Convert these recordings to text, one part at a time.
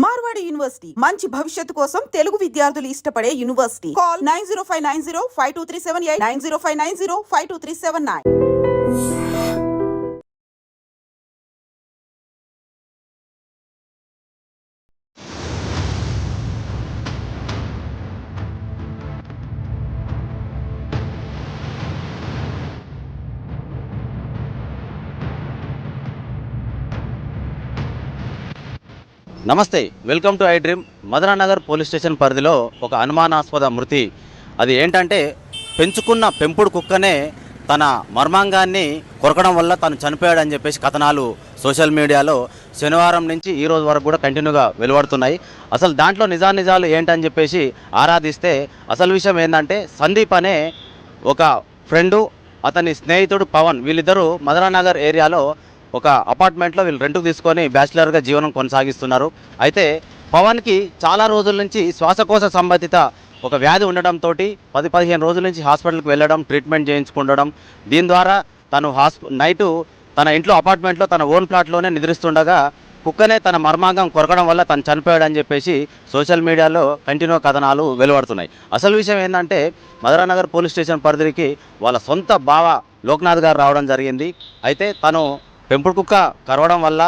Marwadi university మంచి భవిష్యత్తు కోసం తెలుగు విద్యార్థులు ఇష్టపడే యూనివర్సిటీ. కాల్ 9059052378 9059052379. నమస్తే, welcome to I dream. Madananagar police station పరిధిలో ఒక అనుమానాస్పద మృతి. అది ఏంటంటే, పెంచుకున్న పెంపుడు కుక్కనే తన మర్మాంగాన్ని కొరకడం వల్ల తను చనిపోయాడని చెప్పేసి కథనాలు సోషల్ మీడియాలో శనివారం నుంచి ఈ రోజు వరకు కూడా కంటిన్యూగా వెలువడుతున్నాయి. అసలు దాంట్లో నిజాలు ఏంటని చెప్పేసి ఆరాధిస్తే అసలు విషయం ఏంటంటే, సందీప్ అనే ఒక ఫ్రెండు, అతని స్నేహితుడు పవన్, వీళ్ళిద్దరూ మదననగర్ ఏరియాలో ఒక అపార్ట్మెంట్లో వీళ్ళు రెంట్కు తీసుకొని బ్యాచిలర్గా జీవనం కొనసాగిస్తున్నారు. అయితే పవన్కి చాలా రోజుల నుంచి శ్వాసకోశ సంబంధిత ఒక వ్యాధి ఉండడంతో 10-15 రోజుల నుంచి హాస్పిటల్కి వెళ్ళడం, ట్రీట్మెంట్ చేయించుకుండడం, దీని ద్వారా తను నైటు తన ఇంట్లో అపార్ట్మెంట్లో తన ఓన్ ప్లాట్లోనే నిద్రిస్తుండగా కుక్కనే తన మర్మాంగం కొరకడం వల్ల తను చనిపోయాడని చెప్పేసి సోషల్ మీడియాలో కంటిన్యూ కథనాలు వెలువడుతున్నాయి. అసలు విషయం ఏంటంటే, మదననగర్ పోలీస్ స్టేషన్ పరిధికి వాళ్ళ సొంత బావ లోక్నాథ్ గారు రావడం జరిగింది. అయితే తను పెంపుడు కుక్క కరవడం వల్ల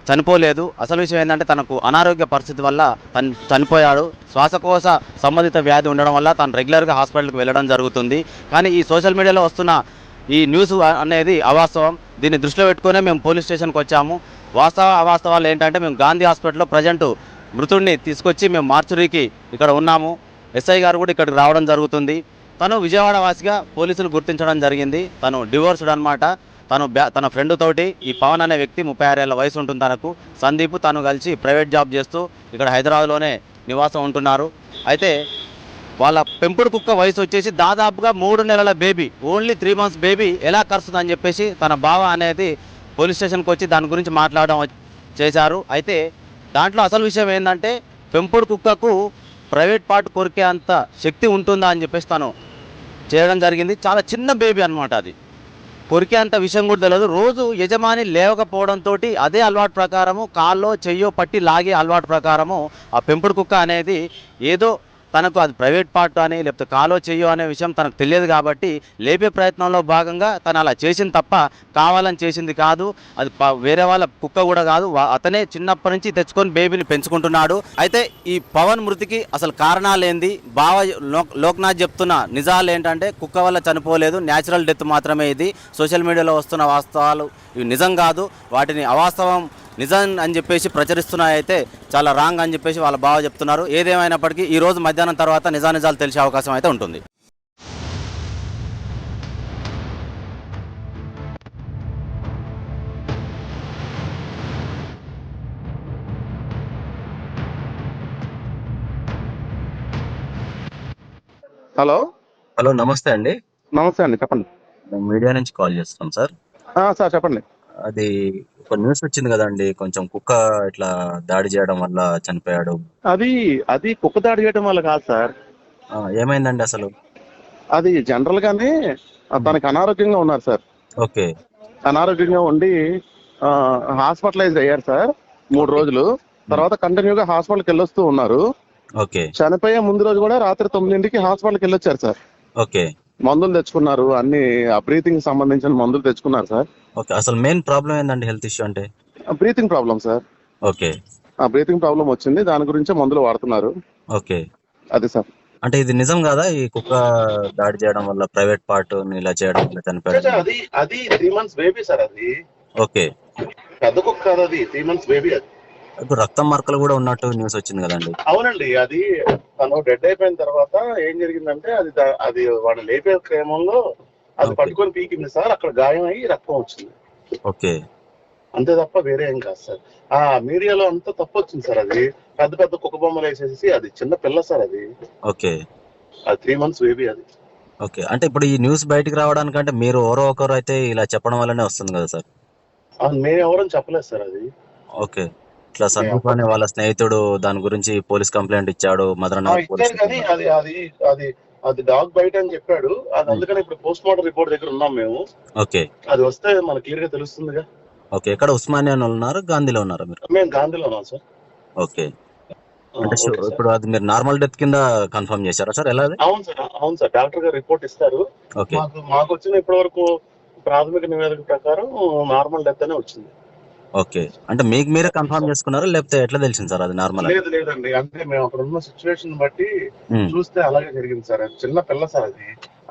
చనిపోలేదు. అసలు విషయం ఏంటంటే, తనకు అనారోగ్య పరిస్థితి వల్ల తను చనిపోయాడు. శ్వాసకోశ సంబంధిత వ్యాధి ఉండడం వల్ల తను రెగ్యులర్గా హాస్పిటల్కి వెళ్ళడం జరుగుతుంది. కానీ ఈ సోషల్ మీడియాలో వస్తున్న ఈ న్యూస్ అనేది అవాస్తవం. దీన్ని దృష్టిలో పెట్టుకునే మేము పోలీస్ స్టేషన్కి వచ్చాము. అవాస్తవాలు ఏంటంటే, మేము గాంధీ హాస్పిటల్లో ప్రజెంట్ మృతుడిని తీసుకొచ్చి మేము మార్చురీకి ఇక్కడ ఉన్నాము. ఎస్ఐ గారు కూడా ఇక్కడికి రావడం జరుగుతుంది. తను విజయవాడ వాసిగా పోలీసులు గుర్తించడం జరిగింది. తను డివోర్స్డ్ అనమాట. తన ఫ్రెండ్ తోటి, ఈ పవన్ అనే వ్యక్తి 36 ఏళ్ళ వయసు ఉంటుంది తనకు, సందీప్, తను కలిసి ప్రైవేట్ జాబ్ చేస్తూ ఇక్కడ హైదరాబాద్లోనే నివాసం ఉంటున్నారు. అయితే వాళ్ళ పెంపుడు కుక్క వయసు వచ్చేసి దాదాపుగా 3 నెలల బేబీ, ఓన్లీ 3 months బేబీ ఎలా కరుస్తుందని చెప్పేసి తన బావ అనేది పోలీస్ స్టేషన్కి వచ్చి దాని గురించి మాట్లాడడం చేశారు. అయితే దాంట్లో అసలు విషయం ఏంటంటే, పెంపుడు కుక్కకు ప్రైవేట్ పార్ట్ కొరికే అంత శక్తి ఉంటుందా అని చెప్పేసి తను చేయడం జరిగింది. చాలా చిన్న బేబీ అనమాట, అది కొరికే అంత విషయం కూడా తెలియదు. రోజు యజమాని లేవకపోవడంతో అదే అలవాటు ప్రకారము కాల్లో చెయ్యో పట్టి లాగే అలవాటు ప్రకారము ఆ పెంపుడు కుక్క అనేది ఏదో తనకు అది ప్రైవేట్ పార్ట్ అని లేకపోతే కాలో చెయ్యో అనే విషయం తనకు తెలియదు కాబట్టి లేపే ప్రయత్నంలో భాగంగా తను అలా చేసింది తప్ప కావాలని చేసింది కాదు. అది వేరే వాళ్ళ కుక్క కూడా కాదు, అతనే చిన్నప్పటి నుంచి తెచ్చుకొని బేబీని పెంచుకుంటున్నాడు. అయితే ఈ పవన్ మృతికి అసలు కారణాలు ఏంది, బావ లోక్నాథ్ చెప్తున్న నిజాలు ఏంటంటే, కుక్క వల్ల చనిపోలేదు, న్యాచురల్ డెత్ మాత్రమే. ఇది సోషల్ మీడియాలో వస్తున్న వాస్తవాలు ఇవి నిజం కాదు. వాటిని అవాస్తవం నిజం అని చెప్పేసి ప్రచురిస్తున్నాయైతే చాలా రాంగ్ అని చెప్పేసి వాళ్ళ బావ చెప్తున్నారు. ఏదేమైనప్పటికీ ఈ రోజు మధ్యాహ్నం తర్వాత నిజాలు తెలిసే అవకాశం అయితే ఉంటుంది. హలో, నమస్తే అండి. నమస్తే అండి, చెప్పండి. మేము మీడియా నుంచి కాల్ చేస్తున్నాం సార్. సార్ చెప్పండి. అది ఒక న్యూస్ వచ్చింది కదండి, కొంచెం కుక్క ఇట్లా దాడి చేయడం వల్ల చనిపోయాడు. అది కుక్క దాడి చేయడం వల్ల కాదు సార్. ఏమైందండి అసలు? అది జనరల్ గానే తనకి అనారోగ్యంగా ఉన్నారు సార్. ఓకే. అనారోగ్యంగా ఉండి హాస్పిటలైజ్ అయ్యారు సార్ 3 రోజులు. తర్వాత కంటిన్యూగా హాస్పిటల్కి వెళ్ళొస్తూ ఉన్నారు. ఓకే. చనిపోయే ముందు రోజు కూడా రాత్రి 9ంటికి హాస్పిటల్కి వెళ్ళొచ్చారు సార్. ఓకే. మందులు తెచ్చుకున్నారు, అన్ని బ్రీతింగ్ సంబంధించిన మందులు తెచ్చుకున్నారు సార్. ఓకే. అసలు మెయిన్ ప్రాబ్లం ఏందండి, హెల్త్ ఇష్యూ అంటే? Breathing problem sir. Okay. Breathing problem వచ్చింది, దాని గురించే మందులు వాడుతున్నారు. ఓకే. అది సార్. అంటే ఇది నిజం కాదా, ఈ కుక్క దాడి చేయడం వల్ల ప్రైవేట్ పార్ట్ ఇలా చేయడం వల్ల చనిపోయాడు? అది 3 months బేబీ సార్. అది ఓకే. పెద్ద కుక్క కాదు, అది 3 months బేబీ. అది ఇప్పుడు రక్తం మార్కలు కూడా ఉన్నట్టు న్యూస్ వచ్చింది కదండి. అవునండి. అది తను డెడ్ అయిపోయిన తర్వాత ఏం జరిగిందంటే, అది వాడు లేపే క్రమంలో అది పట్టుకొని పీకింది సార్. అక్కడ గాయం అయ్యి రక్తం వచ్చింది. ఓకే. అంతే తప్ప వేరే ఏం కాదు సార్. మీడియాలో అంతా తప్పు వచ్చింది సార్. అది పెద్ద పెద్ద కుక్క బొమ్మలు వేసేసి, అది చిన్న పిల్ల సార్. అది ఓకే. అది 3 months బేబీ. అది ఓకే. అంటే ఇప్పుడు ఈ న్యూస్ బయటికి రావడానికంటే మీరు ఎవరో ఒకరు అయితే ఇలా చెప్పడం వల్లనే వస్తుంది కదా సార్? మేము ఎవరని చెప్పలేదు సార్. అది ఓకే. ఇట్లా సందీప్ అనే వాళ్ళ స్నేహితుడు దాని గురించి పోలీస్ కంప్లైంట్ ఇచ్చాడు మదననగర్ పోలీస్. కానీ అది డాగ్ బైట్ అని చెప్పాడు. అది అందుకని ఇప్పుడు పోస్ట్ మార్టం రిపోర్ట్ దగ్గర ఉన్నాం మేము. ఓకే. అది వస్తే మనకు క్లియర్ గా తెలుస్తుందిగా. ఓకే. ఎక్కడ ఉస్మానియాలో ఉన్నారు, గాంధీలో ఉన్నారా మీరు? మేము గాంధీలో ఉన్నాం సార్. ఓకే. అంటే ఓకే సార్. ఇప్పుడు అది మీరు నార్మల్ డెత్ కింద కన్ఫర్మ్ చేశారా సార్? ఎలా అది? అవును సార్, డాక్టర్ గారు రిపోర్ట్ ఇస్తారు. ఓకే మాకు వచ్చిన ఇప్పటి వరకు ప్రాథమిక నివేదిక ప్రకారం నార్మల్ డెత్ అనే వచ్చింది. ఓకే, అంటే మీకు మీరే కన్ఫర్మ్ చేసుకున్నారా లేకపోతే ఎట్లా తెలిసింది సార్ అది నార్మల్? లేదండి, అంటే మేము అక్కడ ఉన్న సిచ్యువేషన్ బట్టి చూస్తే అలాగే జరిగింది సార్. అది చిన్న పిల్ల సార్,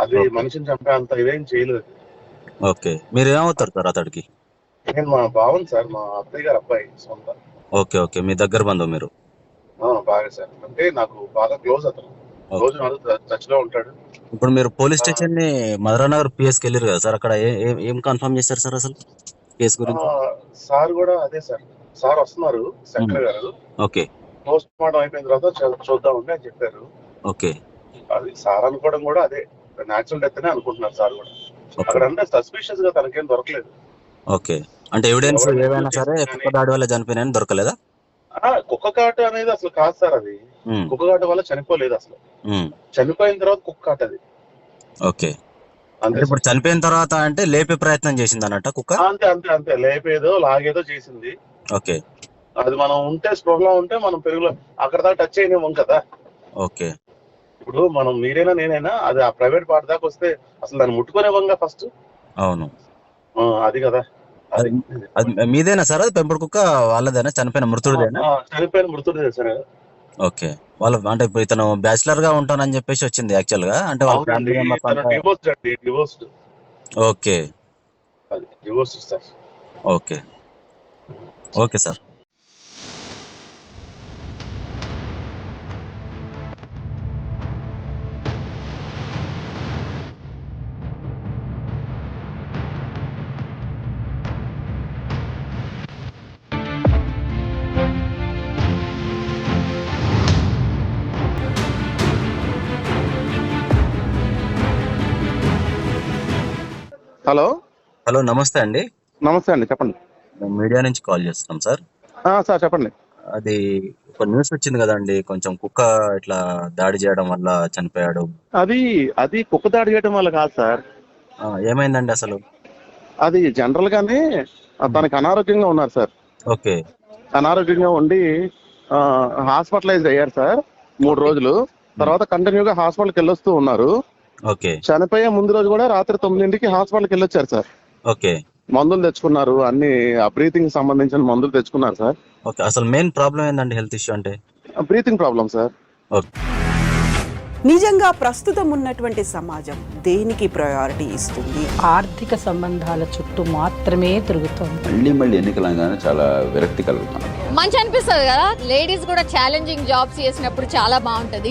అది ఓకే. మనిషిని చంపే అంత ఇదేం చేయలేదు. ఓకే, మీరు ఏమవుతారు సార్ అతడికి? నేను మా భావన్ సార్, మా అత్తయ్య గారు అబ్బాయి సొంత. ఓకే ఓకే, మీ దగ్గర బంధువు మీరు? బాగా సార్, అంటే నాకు బాగా క్లోజ్ అతను. రోజు టచ్ లో ఉంటాడు. ఇప్పుడు మీరు పోలీస్ స్టేషన్ ని మధురానగర్ పిఎస్కి వెళ్ళారు కదా సార్, అక్కడ ఏం కన్ఫర్మ్ చేశారు సార్ అసలు కేసు గురించి? సార్ కూడా అదే సార్ వస్తున్నారు శంకర్ గారు. ఓకే పోస్ట్ మార్టం అయిపోయిన తర్వాత చూద్దామండి అని చెప్పారు. ఓకే అది సార్ అనుకోవడం కూడా అదే న్యాచురల్ డెత్ అనే అనుకుంటున్నారు సార్ కూడా. అక్కడ అంటే సస్పిషియస్ గా తనకేం దొరకలేదు. ఓకే, అంటే ఎవిడెన్స్ ఏవైనా సరే కుక్క దాడి వల్ల చనిపోయిన దొరకలేదా? కుక్క కాటు అనేది అసలు కాదు సార్, అది కుక్క కాటు వల్ల చనిపోలేదు అసలు. చనిపోయిన తర్వాత కుక్క కాటు అది. ఓకే, అంతే. ఇప్పుడు చనిపోయిన తర్వాత అంటే లేపే ప్రయత్నం చేసింది అన్నట్టు కుక్క? అంతే లేపేదో లాగేదో చేసింది. ఓకే, అది మనం ఉంటే స్పృహలో ఉంటే మనం పెరుగులో అక్కడ దాకా టచ్ అయినేమో కదా. ఓకే, ఇప్పుడు మనం మీరైనా నేనైనా అది ఆ ప్రైవేట్ పార్ట్ దాకా వస్తే అసలు దాన్ని ముట్టుకునేవంగా ఫస్ట్. అవును, అది కదా. అది మీదేనా సార్? అది పెంపుడు కుక్క వాళ్ళదేనా? చనిపోయిన మృతుడిదేనా? చనిపోయిన మృతుడిదే సార్. ఓకే, వాళ్ళ అంటే ఇప్పుడు ఇతను బ్యాచిలర్ గా ఉంటానని చెప్పేసి వచ్చింది యాక్చువల్ గా, అంటే వాళ్ళ ఫ్యామిలీ మెంబర్స్ అంతా. Divorced. Okay divorced sir. Okay okay sir. Hello hello, నమస్తే అండి. నమస్తే అండి, చెప్పండి. మేము మీడియా నుంచి కాల్ చేస్తున్నాం సార్. సార్ చెప్పండి. అది ఒక న్యూస్ వచ్చింది కదండి, కొంచెం కుక్క ఇట్లా దాడి చేయడం వల్ల చనిపోయాడు. అది కుక్క దాడి చేయడం వల్ల కాదు సార్. ఏమైందండి అసలు? అది జనరల్ గానే తనకి అనారోగ్యంగా ఉన్నారు సార్. ఓకే అనారోగ్యంగా ఉండి హాస్పిటలైజ్ అయ్యారు సార్ 3 రోజులు. తర్వాత కంటిన్యూగా హాస్పిటల్కి వెళ్ళొస్తూ ఉన్నారు. ఓకే, చనిపోయే ముందు రోజు కూడా రాత్రి 9ంటికి హాస్పిటల్కి వెళ్ళొచ్చారు సార్. ఓకే, మందులు తెచ్చుకున్నారు, అన్ని బ్రీతింగ్ సంబంధించిన మందులు తెచ్చుకున్నారు సార్. ఓకే, అసలు మెయిన్ ప్రాబ్లం ఏందండి హెల్త్ ఇష్యూ అంటే? Breathing problem sir. ఓకే, నిజంగా ప్రస్తుతం ఉన్నటువంటి సమాజం దేనికి ప్రయారిటీ ఇస్తుంది? ఆర్థిక సంబంధాల చుట్టూ మాత్రమే తిరుగుతోంది. మళ్ళీ ఎన్నికలంగానే చాలా విరక్తి కలుగుతాను. మంచి అనిపిస్తుంది కదా, లేడీస్ కూడా ఛాలెంజింగ్ జాబ్స్ చేసినప్పుడు చాలా బాగుంటది.